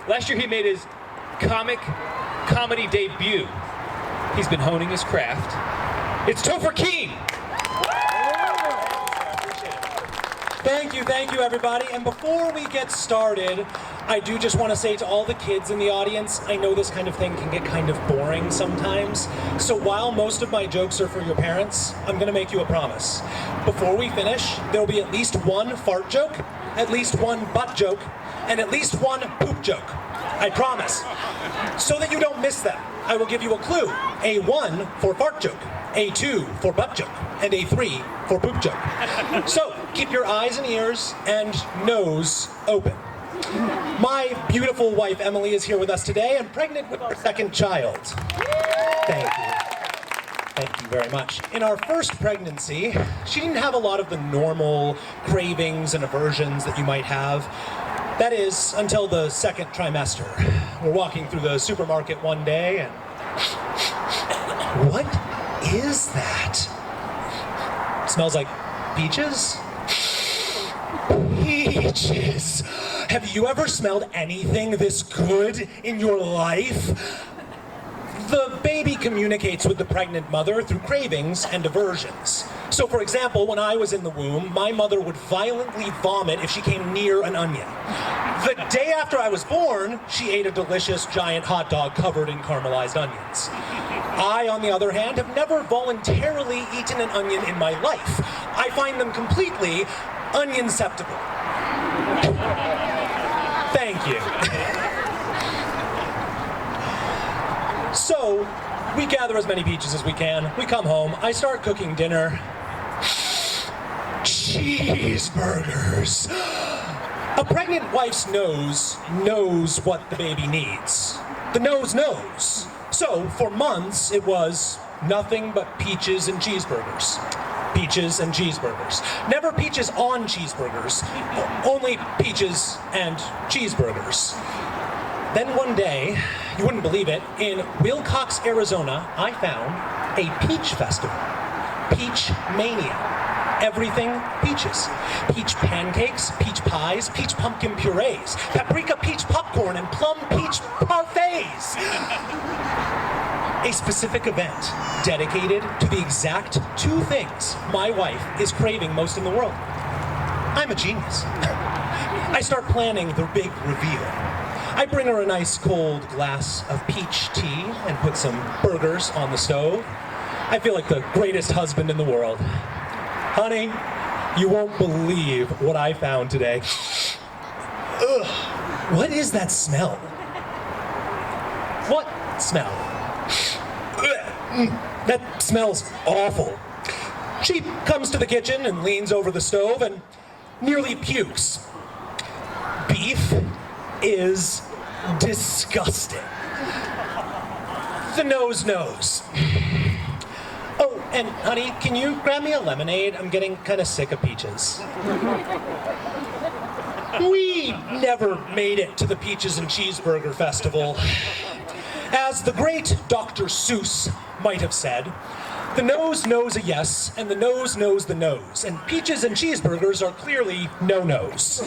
Last year he made his comedy debut. He's been honing his craft. It's Topher Keene! Thank you, everybody. And before we get started, I do just want to say to all the kids in the audience, I know this kind of thing can get kind of boring sometimes. So while most of my jokes are for your parents, I'm going to make you a promise. Before we finish, there'll be at least one fart joke, at least one butt joke, and at least one poop joke. I promise. So that you don't miss them, I will give you a clue. A1 for fart joke, A2 for butt joke, and A3 for poop joke. So keep your eyes and ears and nose open. My beautiful wife Emily is here with us today and pregnant with our second child. Thank you. Thank you very much. In our first pregnancy, she didn't have a lot of the normal cravings and aversions that you might have. That is, until the second trimester. We're walking through the supermarket one day and... What is that? It smells like peaches? Peaches! Have you ever smelled anything this good in your life? The baby communicates with the pregnant mother through cravings and aversions. So for example, when I was in the womb, my mother would violently vomit if she came near an onion. The day after I was born, she ate a delicious giant hot dog covered in caramelized onions. I, on the other hand, have never voluntarily eaten an onion in my life. I find them completely onion-ceptible. Thank you. So, we gather as many peaches as we can. We come home. I start cooking dinner. Cheeseburgers. A pregnant wife's nose knows what the baby needs. The nose knows. So, for months, it was nothing but peaches and cheeseburgers. Peaches and cheeseburgers. Never peaches on cheeseburgers. Only peaches and cheeseburgers. Then one day, you wouldn't believe it, in Wilcox, Arizona, I found a peach festival. Peach mania. Everything peaches. Peach pancakes, peach pies, peach pumpkin purees, paprika peach popcorn, and plum peach parfaits. A specific event dedicated to the exact two things my wife is craving most in the world. I'm a genius. I start planning the big reveal. I bring her a nice cold glass of peach tea and put some burgers on the stove. I feel like the greatest husband in the world. Honey, you won't believe what I found today. Ugh, what is that smell? What smell? That smells awful. She comes to the kitchen and leans over the stove and nearly pukes. Beef is disgusting. The nose knows. Oh, and honey, can you grab me a lemonade? I'm getting kind of sick of peaches. We never made it to the Peaches and Cheeseburger Festival. As the great Dr. Seuss might have said, the nose knows a yes, and the nose knows the nose, and peaches and cheeseburgers are clearly no-nos.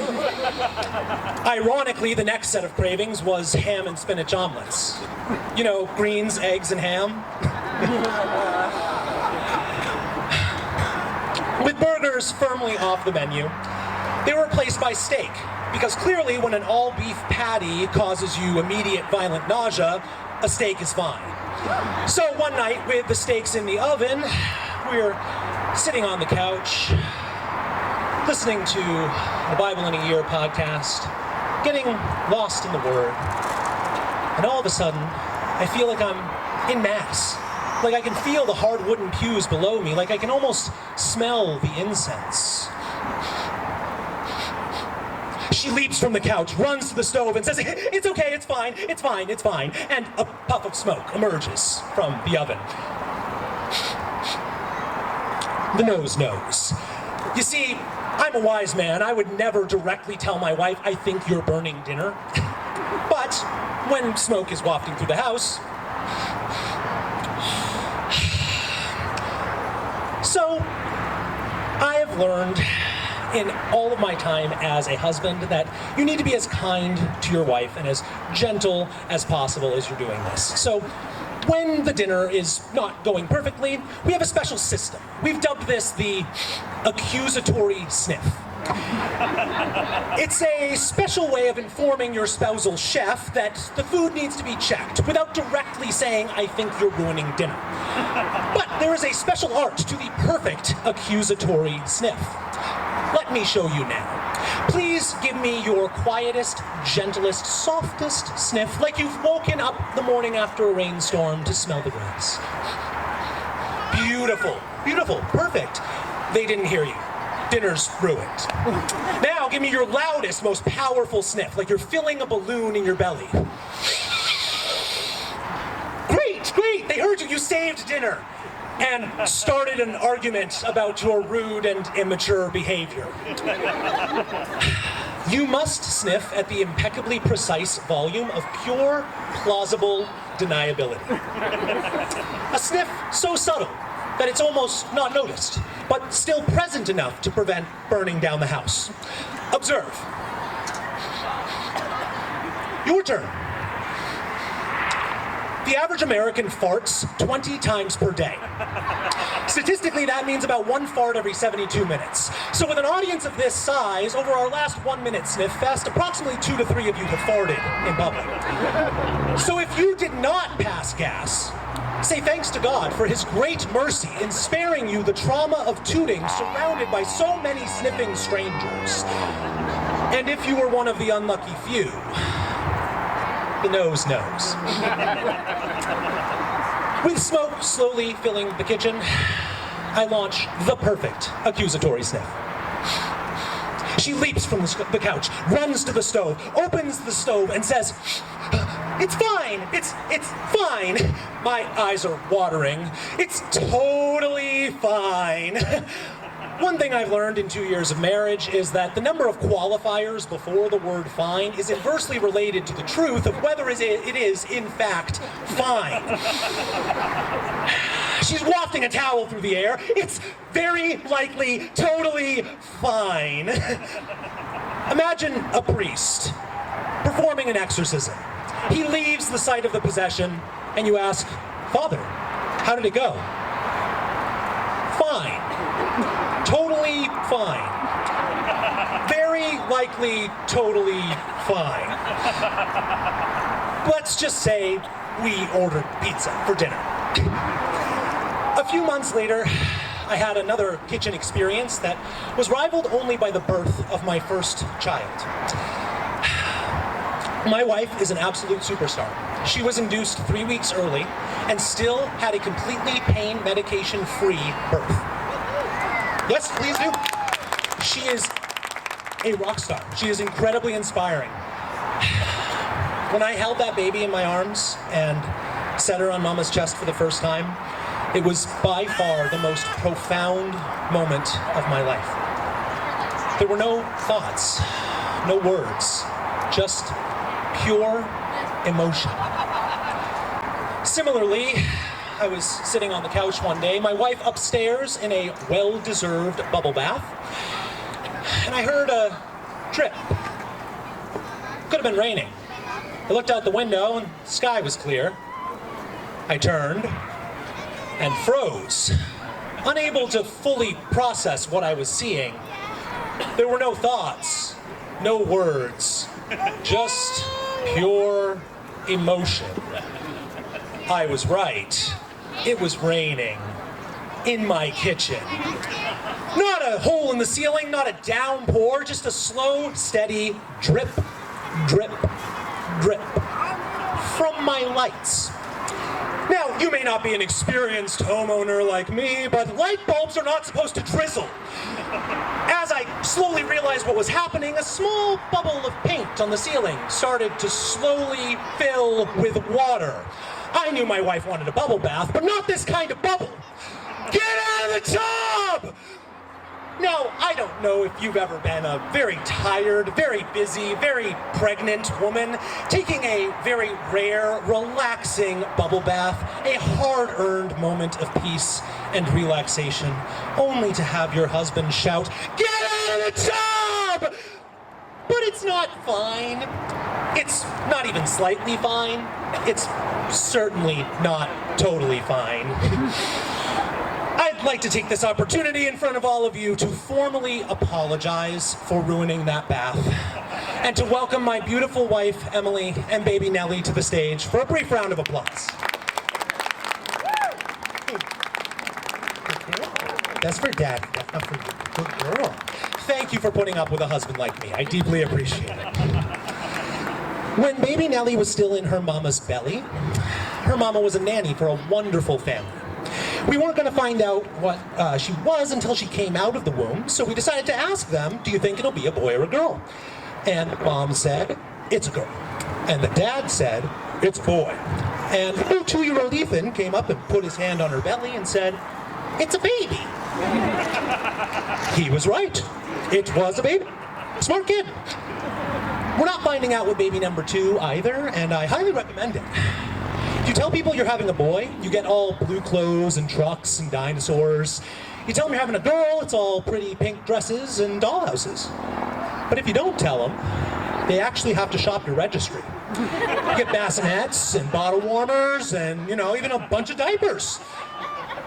Ironically, the next set of cravings was ham and spinach omelets. You know, greens, eggs, and ham. With burgers firmly off the menu, they were replaced by steak, because clearly when an all-beef patty causes you immediate violent nausea, a steak is fine. So one night, with the steaks in the oven, we're sitting on the couch, listening to the Bible in a Year podcast, getting lost in the Word, and all of a sudden, I feel like I'm in Mass. Like I can feel the hard wooden pews below me, like I can almost smell the incense. She leaps from the couch, runs to the stove, and says, "It's okay, it's fine, it's fine, it's fine." And a puff of smoke emerges from the oven. The nose knows. You see, I'm a wise man. I would never directly tell my wife, "I think you're burning dinner." But when smoke is wafting through the house, so I have learned in all of my time as a husband that you need to be as kind to your wife and as gentle as possible as you're doing this. So when the dinner is not going perfectly, we have a special system. We've dubbed this the accusatory sniff. It's a special way of informing your spousal chef that the food needs to be checked without directly saying, I think you're ruining dinner. But there is a special art to the perfect accusatory sniff. Let me show you now. Please give me your quietest, gentlest, softest sniff, like you've woken up the morning after a rainstorm to smell the grass. Beautiful, beautiful, perfect. They didn't hear you. Dinner's ruined. Now give me your loudest, most powerful sniff, like you're filling a balloon in your belly. Great, great, they heard you, you saved dinner. And started an argument about your rude and immature behavior. You must sniff at the impeccably precise volume of pure, plausible deniability. A sniff so subtle that it's almost not noticed, but still present enough to prevent burning down the house. Observe. Your turn. The average American farts 20 times per day. Statistically, that means about one fart every 72 minutes. So with an audience of this size, over our last 1-minute sniff fest, approximately 2 to 3 of you have farted in public. So if you did not pass gas, say thanks to God for his great mercy in sparing you the trauma of tooting surrounded by so many sniffing strangers. And if you were one of the unlucky few, the nose knows. With smoke slowly filling the kitchen, I launch the perfect accusatory sniff. She leaps from the couch, runs to the stove, opens the stove, and says, "It's fine, it's fine." My eyes are watering. It's totally fine. One thing I've learned in 2 years of marriage is that the number of qualifiers before the word fine is inversely related to the truth of whether it is, in fact, fine. She's wafting a towel through the air. It's very likely totally fine. Imagine a priest performing an exorcism. He leaves the site of the possession, and you ask, "Father, how did it go?" "Fine. Totally fine. Very likely totally fine." Let's just say we ordered pizza for dinner. A few months later, I had another kitchen experience that was rivaled only by the birth of my first child. My wife is an absolute superstar. She was induced 3 weeks early and still had a completely pain medication-free birth. Yes, please do. She is a rock star. She is incredibly inspiring. When I held that baby in my arms and set her on Mama's chest for the first time, it was by far the most profound moment of my life. There were no thoughts, no words, just pure emotion. Similarly, I was sitting on the couch one day, my wife upstairs in a well-deserved bubble bath, and I heard a drip. Could have been raining. I looked out the window and the sky was clear. I turned and froze, unable to fully process what I was seeing. There were no thoughts, no words, just pure emotion. I was right. It was raining in my kitchen. Not a hole in the ceiling, not a downpour, just a slow, steady drip, drip, drip from my lights. Now, you may not be an experienced homeowner like me, but light bulbs are not supposed to drizzle. As I slowly realized what was happening, a small bubble of paint on the ceiling started to slowly fill with water. I knew my wife wanted a bubble bath, but not this kind of bubble. Get out of the tub! Now, I don't know if you've ever been a very tired, very busy, very pregnant woman taking a very rare, relaxing bubble bath, a hard-earned moment of peace and relaxation, only to have your husband shout, "Get out of the tub!" But it's not fine. It's not even slightly fine. It's certainly not totally fine. I'd like to take this opportunity in front of all of you to formally apologize for ruining that bath, and to welcome my beautiful wife, Emily, and baby Nellie to the stage for a brief round of applause. That's for Daddy, that's not for you. Good girl. Thank you for putting up with a husband like me. I deeply appreciate it. When baby Nellie was still in her mama's belly, her mama was a nanny for a wonderful family. We weren't going to find out what she was until she came out of the womb, so we decided to ask them, do you think it'll be a boy or a girl? And Mom said, it's a girl. And the dad said, it's a boy. And little 2-year-old Ethan came up and put his hand on her belly and said, it's a baby. He was right. It was a baby. Smart kid. We're not finding out with baby number 2 either, and I highly recommend it. If you tell people you're having a boy, you get all blue clothes and trucks and dinosaurs. You tell them you're having a girl, it's all pretty pink dresses and dollhouses. But if you don't tell them, they actually have to shop your registry. You get bassinets and bottle warmers and, even a bunch of diapers.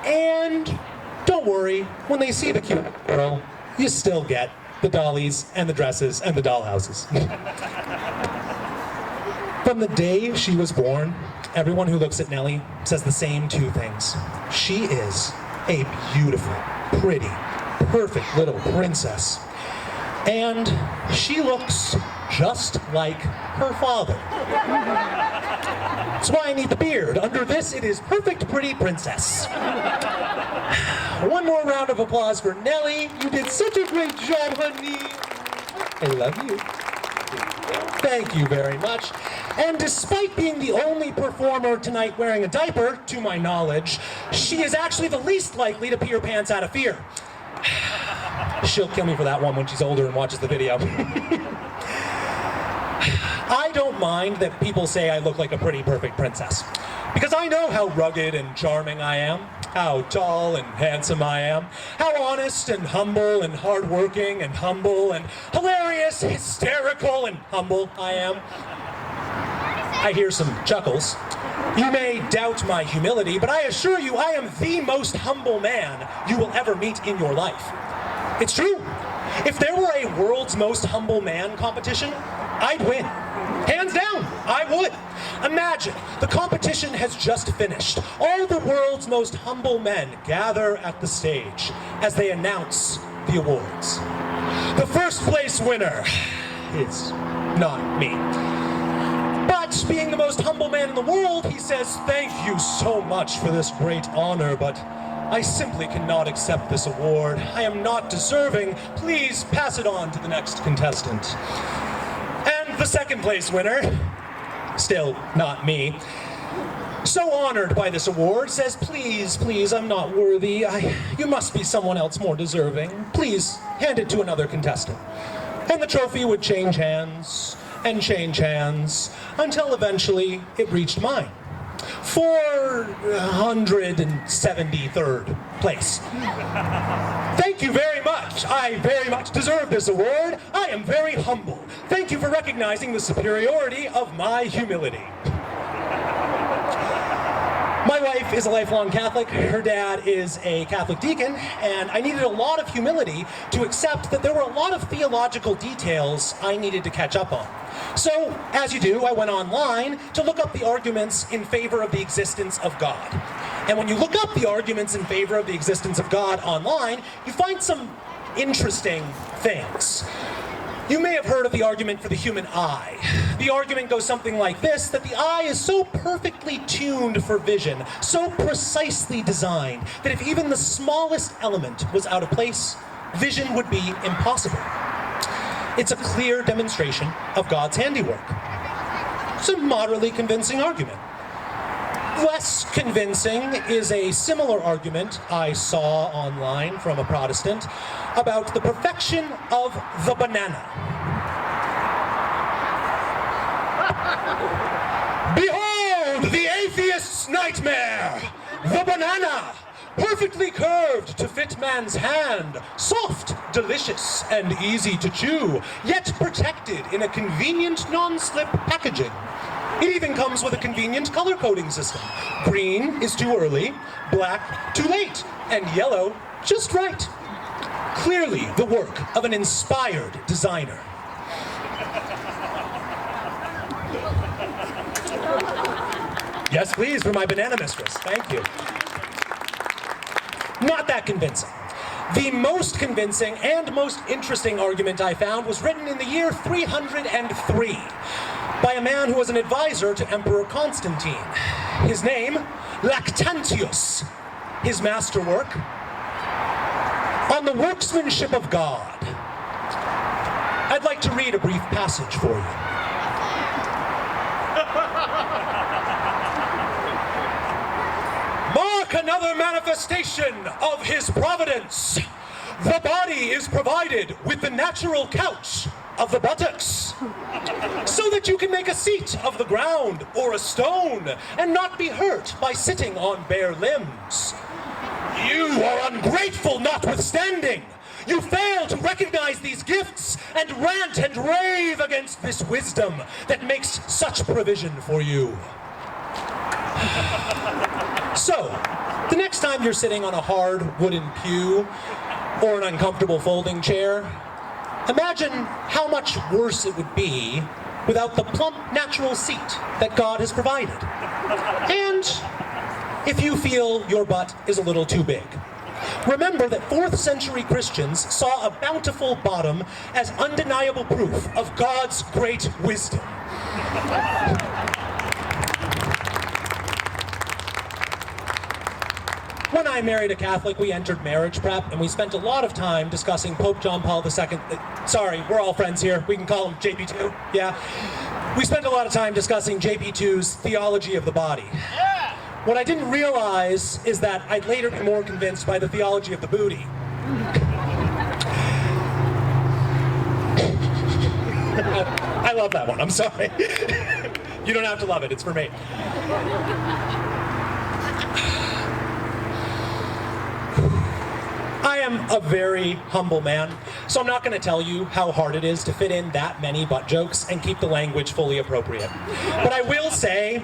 And don't worry, when they see the cute girl, you still get the dollies and the dresses and the dollhouses. From the day she was born, everyone who looks at Nellie says the same 2 things. She is a beautiful, pretty, perfect little princess. And she looks just like her father. That's why I need the beard. Under this, it is perfect, pretty princess. One more round of applause for Nellie. You did such a great job, honey. I love you. Thank you very much. And despite being the only performer tonight wearing a diaper, to my knowledge, she is actually the least likely to pee her pants out of fear. She'll kill me for that one when she's older and watches the video. I don't mind that people say I look like a pretty perfect princess, because I know how rugged and charming I am, how tall and handsome I am, how honest and humble and hardworking and humble and hilarious, hysterical and humble I am. I hear some chuckles. You may doubt my humility, but I assure you I am the most humble man you will ever meet in your life. It's true. If there were a world's most humble man competition, I'd win. Hands down, I would. Imagine, the competition has just finished. All the world's most humble men gather at the stage as they announce the awards. The first place winner is not me. But being the most humble man in the world, he says, thank you so much for this great honor, but I simply cannot accept this award. I am not deserving. Please pass it on to the next contestant. And the second place winner, still not me, so honored by this award, says, please, please, I'm not worthy. You must be someone else more deserving. Please, hand it to another contestant. And the trophy would change hands and change hands until eventually it reached mine. 473rd place. Thank you very much. I very much deserve this award. I am very humble. Thank you for recognizing the superiority of my humility. My wife is a lifelong Catholic, her dad is a Catholic deacon, and I needed a lot of humility to accept that there were a lot of theological details I needed to catch up on. So, as you do, I went online to look up the arguments in favor of the existence of God. And when you look up the arguments in favor of the existence of God online, you find some interesting things. You may have heard of the argument for the human eye. The argument goes something like this, that the eye is so perfectly tuned for vision, so precisely designed, that if even the smallest element was out of place, vision would be impossible. It's a clear demonstration of God's handiwork. It's a moderately convincing argument. Less convincing is a similar argument I saw online from a Protestant about the perfection of the banana. Behold the atheist's nightmare! The banana! Perfectly curved to fit man's hand, soft, delicious, and easy to chew, yet protected in a convenient non-slip packaging. It even comes with a convenient color coding system. Green is too early, black too late, and yellow just right. Clearly the work of an inspired designer. Yes, please, for my banana mistress. Thank you. Not that convincing. The most convincing and most interesting argument I found was written in the year 303 by a man who was an advisor to Emperor Constantine. His name, Lactantius. His masterwork, On the Workmanship of God. I'd like to read a brief passage for you. Mark another manifestation of his providence. The body is provided with the natural couch of the buttocks, so that you can make a seat of the ground or a stone and not be hurt by sitting on bare limbs. You are ungrateful notwithstanding. You fail to recognize these gifts and rant and rave against this wisdom that makes such provision for you. So, the next time you're sitting on a hard wooden pew or an uncomfortable folding chair, imagine how much worse it would be without the plump, natural seat that God has provided. And if you feel your butt is a little too big, remember that 4th century Christians saw a bountiful bottom as undeniable proof of God's great wisdom. When I married a Catholic, we entered marriage prep, and we spent a lot of time discussing Pope John Paul II. Sorry, we're all friends here. We can call him JP2. Yeah. We spent a lot of time discussing JP2's theology of the body. Yeah. What I didn't realize is that I'd later be more convinced by the theology of the booty. I love that one. I'm sorry. You don't have to love it. It's for me. I am a very humble man, so I'm not going to tell you how hard it is to fit in that many butt jokes and keep the language fully appropriate. But I will say,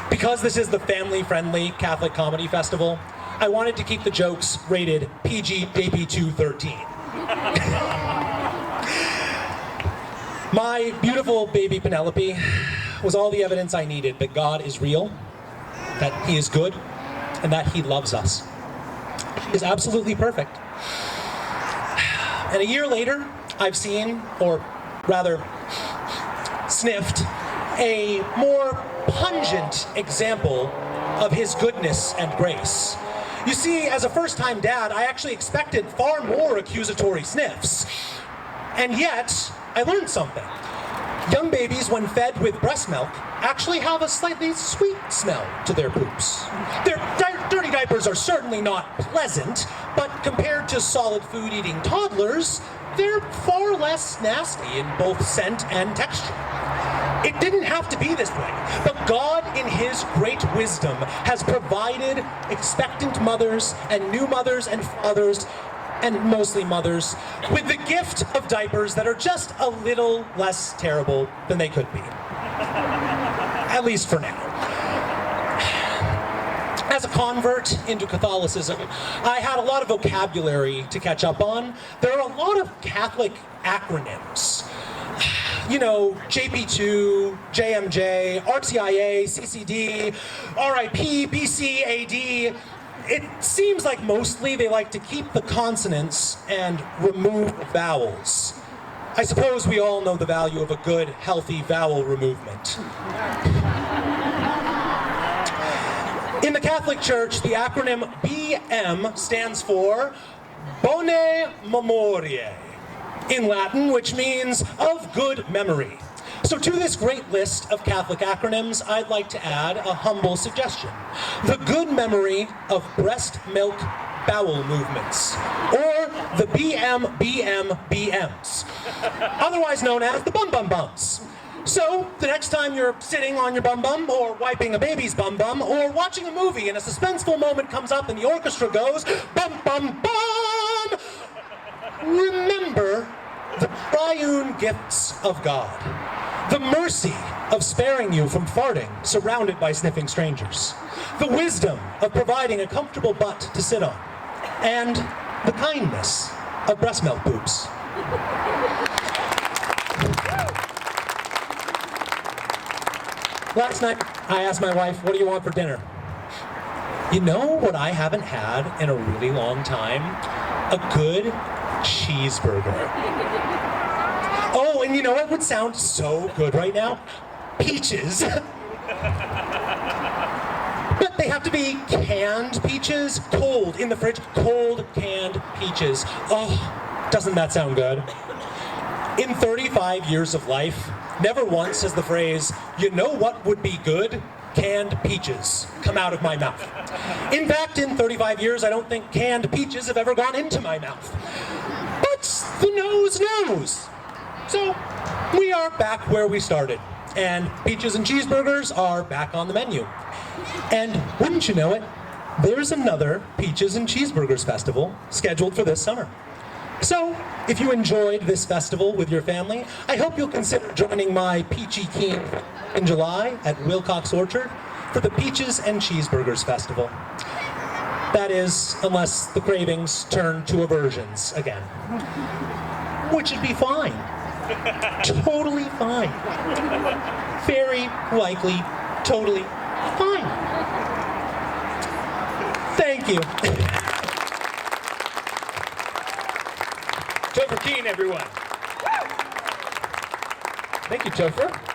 because this is the family-friendly Catholic Comedy Festival, I wanted to keep the jokes rated PG JP2 13. My beautiful baby Penelope was all the evidence I needed that God is real, that He is good, and that He loves us. Is absolutely perfect. And a year later, I've seen, or rather sniffed, a more pungent example of His goodness and grace. You see, as a first-time dad, I actually expected far more accusatory sniffs. And yet, I learned something. Young babies, when fed with breast milk, actually have a slightly sweet smell to their poops. Their dirty diapers are certainly not pleasant, but compared to solid food-eating toddlers, they're far less nasty in both scent and texture. It didn't have to be this way, but God, in His great wisdom, has provided expectant mothers and new mothers and fathers, and mostly mothers, with the gift of diapers that are just a little less terrible than they could be. At least for now. As a convert into Catholicism, I had a lot of vocabulary to catch up on. There are a lot of Catholic acronyms. You know, JP2, JMJ, RTIA, CCD, RIP, BCAD. It seems like mostly they like to keep the consonants and remove vowels. I suppose we all know the value of a good, healthy vowel removement. In the Catholic Church, the acronym BM stands for Bone Memoriae, in Latin, which means of good memory. So to this great list of Catholic acronyms, I'd like to add a humble suggestion. The good memory of breast milk bowel movements, or the BMBMBMs, otherwise known as the bum bum bums. So, the next time you're sitting on your bum bum, or wiping a baby's bum bum, or watching a movie and a suspenseful moment comes up and the orchestra goes, bum bum bum, remember the triune gifts of God. The mercy of sparing you from farting surrounded by sniffing strangers. The wisdom of providing a comfortable butt to sit on. And the kindness of breast milk boobs. Last night, I asked my wife, what do you want for dinner? You know what I haven't had in a really long time? A good cheeseburger. Oh, and you know what would sound so good right now? Peaches. But they have to be canned peaches, cold, in the fridge, cold canned peaches. Oh, doesn't that sound good? In 35 years of life, never once has the phrase, you know what would be good? Canned peaches come out of my mouth. In fact, in 35 years, I don't think canned peaches have ever gone into my mouth. But the nose knows. So, we are back where we started, and peaches and cheeseburgers are back on the menu. And wouldn't you know it, there's another Peaches and Cheeseburgers Festival scheduled for this summer. So, if you enjoyed this festival with your family, I hope you'll consider joining my Peachy Keen in July at Wilcox Orchard for the Peaches and Cheeseburgers Festival. That is, unless the cravings turn to aversions again. Which would be fine. Totally fine. Very likely, totally fine. Thank you. Topher Keene, everyone. Thank you, Topher.